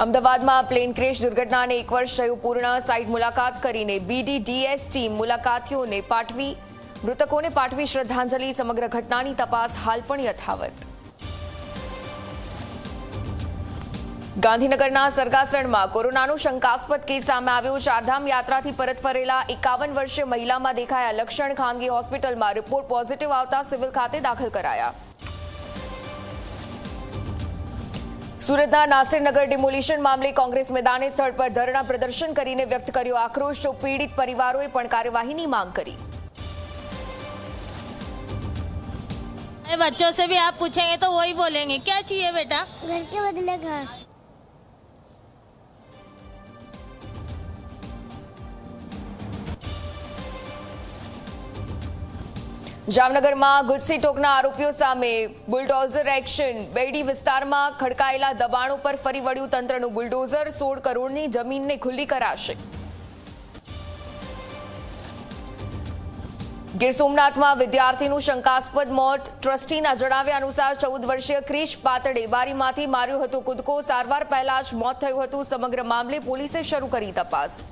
અમદાવાદમાં plane crash દુર્ઘટનાને 1 વર્ષ થયું પૂર્ણ। સાઇટ મુલાકાત કરીને BDDS ટીમ મુલાકાતીઓને પાઠવી મૃતકોને પાઠવી શ્રદ્ધાંજલિ। સમગ્ર ઘટનાની તપાસ હાલ પણ યથાવત। ગાંધીનગરના સરગાસણમાં કોરોનાનો શંકાસ્પદ કેસ સામે આવ્યો। ચારધામ યાત્રાથી પરત ફરેલા 51 વર્ષીય મહિલામાં દેખાયા લક્ષણ। ખાનગી હોસ્પિટલમાં રિપોર્ટ પોઝિટિવ આવતા સિવિલ ખાતે દાખલ કરાયા। સુરતના નાસિરનગર ડિમોલિશન મામલે કોંગ્રેસ મેદાને સ્થળ પર ધરણા પ્રદર્શન કરીને વ્યક્ત કર્યો આક્રોશ। તો પીડિત પરિવારોએ પણ કાર્યવાહીની માંગ કરી। बच्चों से भी आप पूछेंगे तो वही बोलेंगे क्या चाहिए बेटा, घर के बदले घर। જામનગરમાં ગુજસી ટોકના આરોપીઓ સામે બુલડોઝર એક્શન। બેડી વિસ્તારમાં ખડકાયેલા દબાણો પર ફરી વળ્યું તંત્રનું બુલડોઝર। 16 કરોડની જમીનને ખુલ્લી કરાશે। ગીર સોમનાથમાં વિદ્યાર્થીનું શંકાસ્પદ મોત। ટ્રસ્ટીના જણાવ્યા અનુસાર 14 વર્ષીય ક્રિશ પાતળે બારીમાંથી માર્યો હતો કૂદકો। સારવાર પહેલા જ મોત થયું હતું। સમગ્ર મામલે પોલીસે શરૂ કરી તપાસ।